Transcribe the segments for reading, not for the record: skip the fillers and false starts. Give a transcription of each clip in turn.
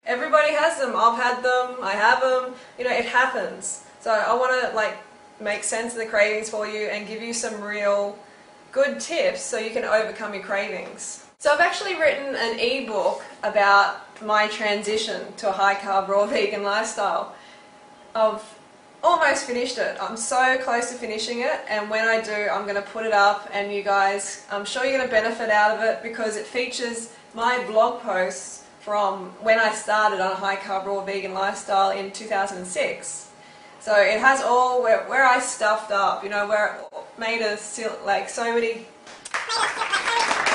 Everybody has them. I've had them. I have them. You know, it happens. So I want to make sense of the cravings for you and give you some real good tips so you can overcome your cravings. So I've actually written an ebook about my transition to a high-carb, raw vegan lifestyle. I've almost finished it. I'm so close to finishing it, and when I do, I'm going to put it up, and you guys, I'm sure you're going to benefit out of it because it features my blog posts from when I started on a high-carb, raw vegan lifestyle in 2006. So it has all where I stuffed up, you know, where it made so many,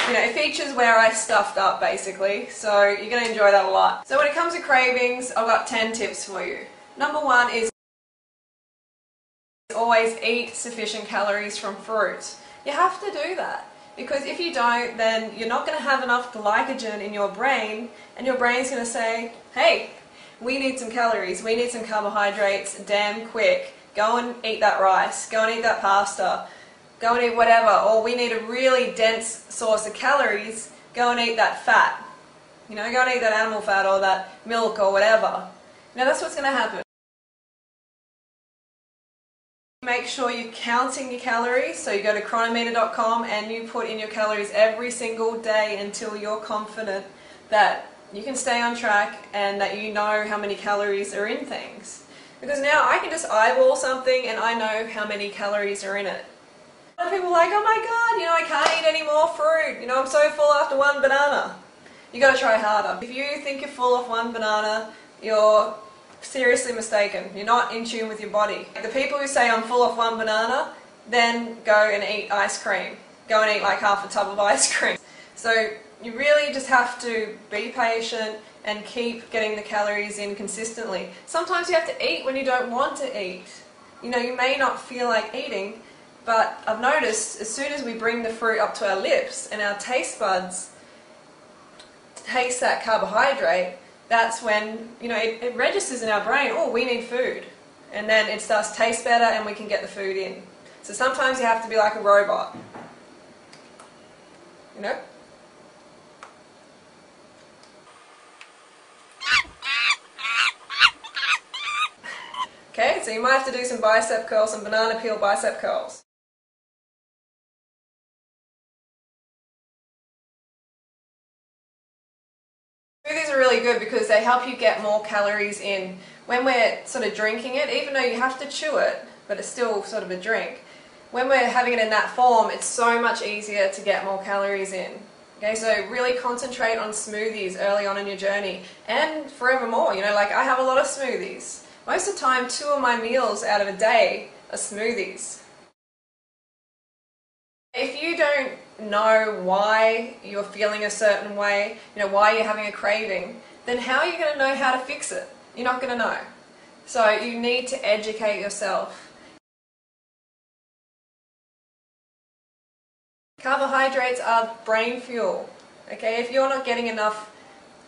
you know, it features where I stuffed up basically, so you're going to enjoy that a lot. So when it comes to cravings, I've got 10 tips for you. Number one is always eat sufficient calories from fruit. You have to do that, because if you don't, then you're not going to have enough glycogen in your brain, and your brain's going to say, hey, we need some calories, we need some carbohydrates damn quick, go and eat that rice, go and eat that pasta, go and eat whatever, or we need a really dense source of calories, go and eat that fat, you know, go and eat that animal fat or that milk or whatever. Now that's what's going to happen. Make sure you're counting your calories, so you go to chronometer.com and you put in your calories every single day until you're confident that you can stay on track and that you know how many calories are in things. Because now I can just eyeball something and I know how many calories are in it. A lot of people are like, oh my god, you know, I can't eat any more fruit, you know, I'm so full after one banana. You got to try harder. If you think you're full off one banana, you're seriously mistaken. You're not in tune with your body. The people who say I'm full of one banana, then go and eat ice cream. Go and eat like half a tub of ice cream. So you really just have to be patient and keep getting the calories in consistently. Sometimes you have to eat when you don't want to eat. You know, you may not feel like eating, but I've noticed as soon as we bring the fruit up to our lips and our taste buds taste that carbohydrate, that's when, you know, it registers in our brain, oh, we need food. And then it starts to taste better and we can get the food in. So sometimes you have to be like a robot. You know? Okay, so you might have to do some bicep curls, some banana peel bicep curls. Smoothies are really good because they help you get more calories in. When we're sort of drinking it, even though you have to chew it, but it's still sort of a drink, when we're having it in that form, it's so much easier to get more calories in. Okay, so really concentrate on smoothies early on in your journey and forevermore. You know, like I have a lot of smoothies. Most of the time, 2 of my meals out of a day are smoothies. If you don't know why you're feeling a certain way, you know, why you're having a craving, then how are you going to know how to fix it? You're not going to know. So you need to educate yourself. Carbohydrates are brain fuel. Okay, if you're not getting enough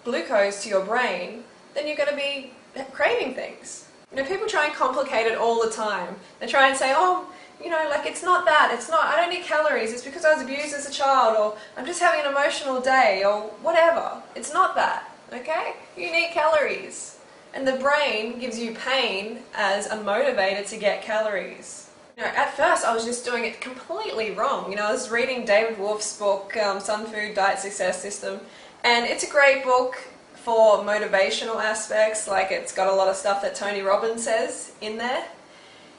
glucose to your brain, then you're going to be craving things. You know, people try and complicate it all the time. They try and say, oh, you know, like it's not that, it's not, I don't need calories, it's because I was abused as a child, or I'm just having an emotional day, or whatever. It's not that, okay? You need calories. And the brain gives you pain as a motivator to get calories. You know, at first I was just doing it completely wrong. You know, I was reading David Wolf's book, Sun Food Diet Success System, and it's a great book for motivational aspects, like it's got a lot of stuff that Tony Robbins says in there.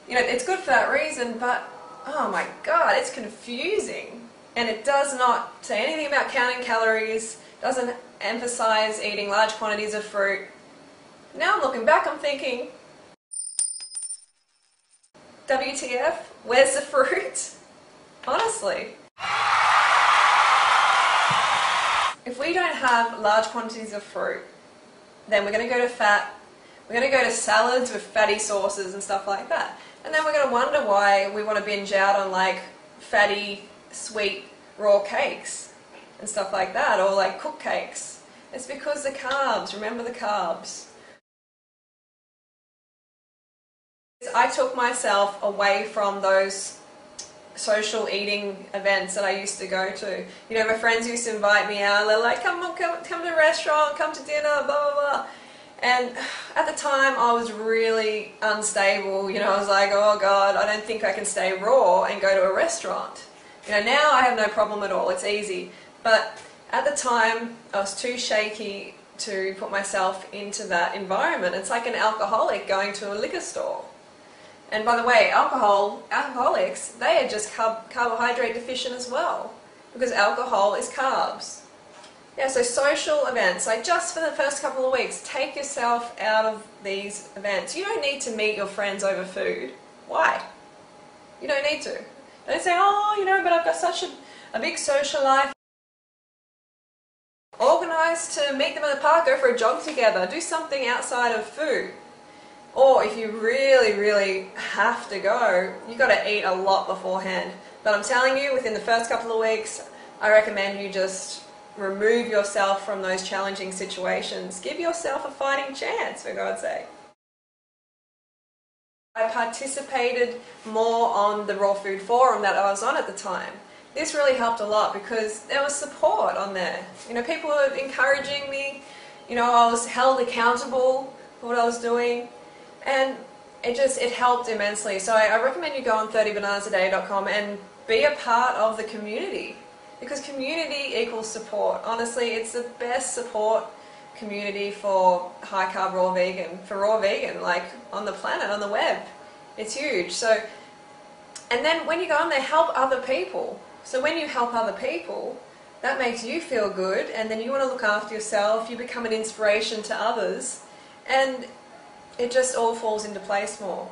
You know, it's good for that reason, but oh my god, it's confusing. And it does not say anything about counting calories, doesn't emphasize eating large quantities of fruit. Now I'm looking back, I'm thinking, WTF, where's the fruit? Honestly. If we don't have large quantities of fruit, then we're going to go to fat, we're going to go to salads with fatty sauces and stuff like that. And then we're going to wonder why we want to binge out on like fatty, sweet, raw cakes and stuff like that, or like cooked cakes. It's because the carbs, remember the carbs. I took myself away from those social eating events that I used to go to. You know, my friends used to invite me out, they're like, come on, come to the restaurant, come to dinner, blah, blah, blah. And at the time I was really unstable, you know, I was like, oh God, I don't think I can stay raw and go to a restaurant. You know, now I have no problem at all, it's easy. But at the time I was too shaky to put myself into that environment. It's like an alcoholic going to a liquor store. And by the way, alcoholics, they are just carbohydrate deficient as well, because alcohol is carbs. Yeah, so social events, like just for the first couple of weeks, take yourself out of these events. You don't need to meet your friends over food. Why? You don't need to. Don't say, oh, you know, but I've got such a big social life. Organise to meet them in the park, go for a jog together, do something outside of food. Or if you really, really have to go, you've got to eat a lot beforehand. But I'm telling you, within the first couple of weeks, I recommend you just remove yourself from those challenging situations. Give yourself a fighting chance, for God's sake. I participated more on the raw food forum that I was on at the time. This really helped a lot because there was support on there. You know, people were encouraging me. You know, I was held accountable for what I was doing, and it helped immensely. So I recommend you go on 30bananasaday.com and be a part of the community, because community equals support. Honestly, it's the best support community for high carb raw vegan, for raw vegan, like on the planet, on the web. It's huge. So, and then when you go on there, help other people. So when you help other people, that makes you feel good, and then you want to look after yourself, you become an inspiration to others, and it just all falls into place more.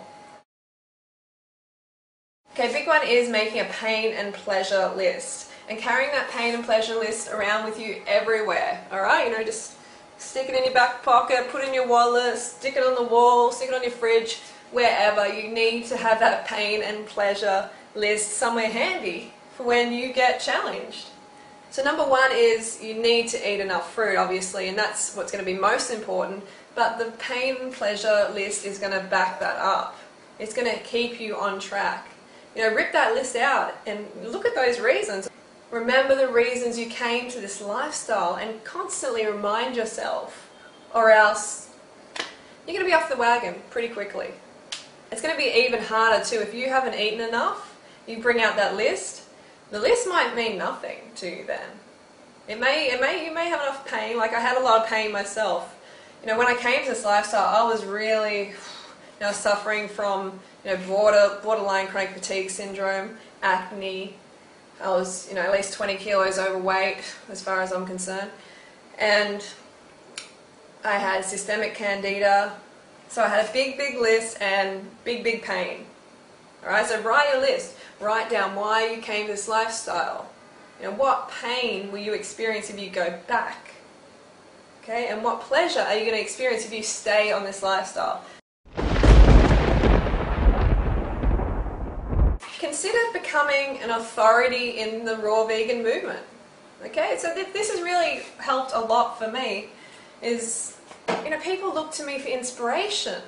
Okay, big one is making a pain and pleasure list, and carrying that pain and pleasure list around with you everywhere. Alright, you know, just stick it in your back pocket, put it in your wallet, stick it on the wall, stick it on your fridge, wherever. You need to have that pain and pleasure list somewhere handy for when you get challenged. So number one is you need to eat enough fruit, obviously, and that's what's going to be most important, but the pain and pleasure list is going to back that up. It's going to keep you on track. You know, rip that list out and look at those reasons. Remember the reasons you came to this lifestyle and constantly remind yourself, or else you're going to be off the wagon pretty quickly. It's going to be even harder too if you haven't eaten enough. You bring out that list. The list might mean nothing to you then. You may have enough pain. Like I had a lot of pain myself. You know, when I came to this lifestyle, I was really, you know, suffering from, you know, borderline chronic fatigue syndrome, acne. I was, you know, at least 20 kilos overweight as far as I'm concerned, and I had systemic candida. So I had a big list and big pain. Alright, so write your list. Write down why you came to this lifestyle. You know, what pain will you experience if you go back? Okay, and what pleasure are you going to experience if you stay on this lifestyle? Consider becoming an authority in the raw vegan movement. Okay, so this has really helped a lot for me. Is, you know, people look to me for inspiration.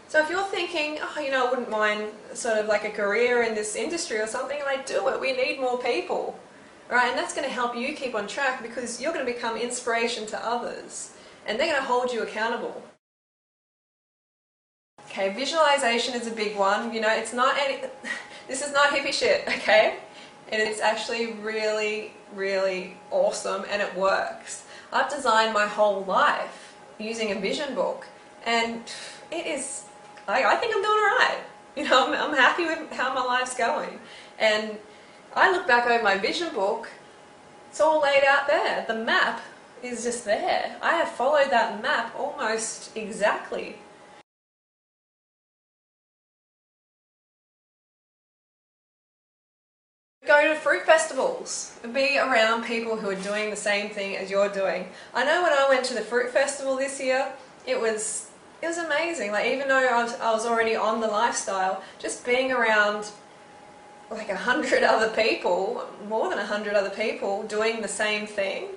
So if you're thinking, oh, you know, I wouldn't mind sort of like a career in this industry or something, like do it. We need more people, right? And that's going to help you keep on track because you're going to become inspiration to others, and they're going to hold you accountable. Okay, visualization is a big one. You know, it's not this is not hippie shit, okay? And it's actually really, really awesome, and it works. I've designed my whole life using a vision book, and it is, I think I'm doing alright. You know, I'm happy with how my life's going. And I look back over my vision book, it's all laid out there. The map is just there. I have followed that map almost exactly. Go to fruit festivals and be around people who are doing the same thing as you're doing. I know when I went to the fruit festival this year, it was amazing. Like, even though I was already on the lifestyle, just being around like 100 other people, more than 100 other people doing the same thing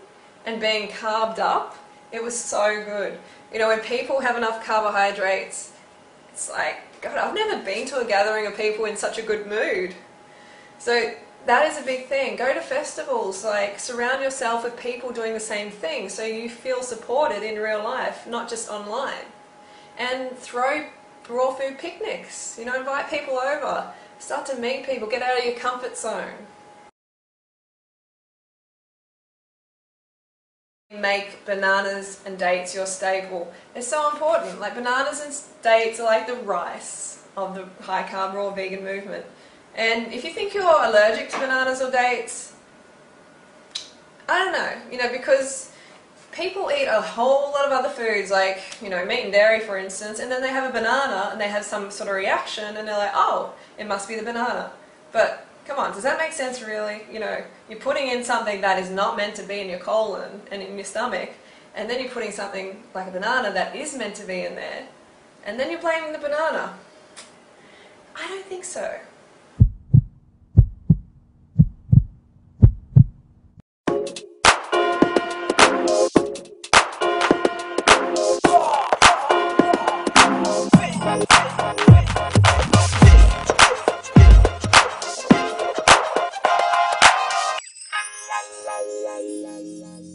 and being carved up, it was so good. You know, when people have enough carbohydrates, it's like, God, I've never been to a gathering of people in such a good mood. So that is a big thing. Go to festivals, like surround yourself with people doing the same thing so you feel supported in real life, not just online. And throw raw food picnics, invite people over, start to meet people, get out of your comfort zone. Make bananas and dates your staple. It's so important. Like bananas and dates are like the rice of the high carb raw vegan movement. And if you think you're allergic to bananas or dates, I don't know, because people eat a whole lot of other foods like, meat and dairy for instance, and then they have a banana and they have some sort of reaction and they're like, oh, it must be the banana. But come on, does that make sense really? You're putting in something that is not meant to be in your colon and in your stomach, and then you're putting something like a banana that is meant to be in there, and then you're blaming the banana. I don't think so. La la la la la.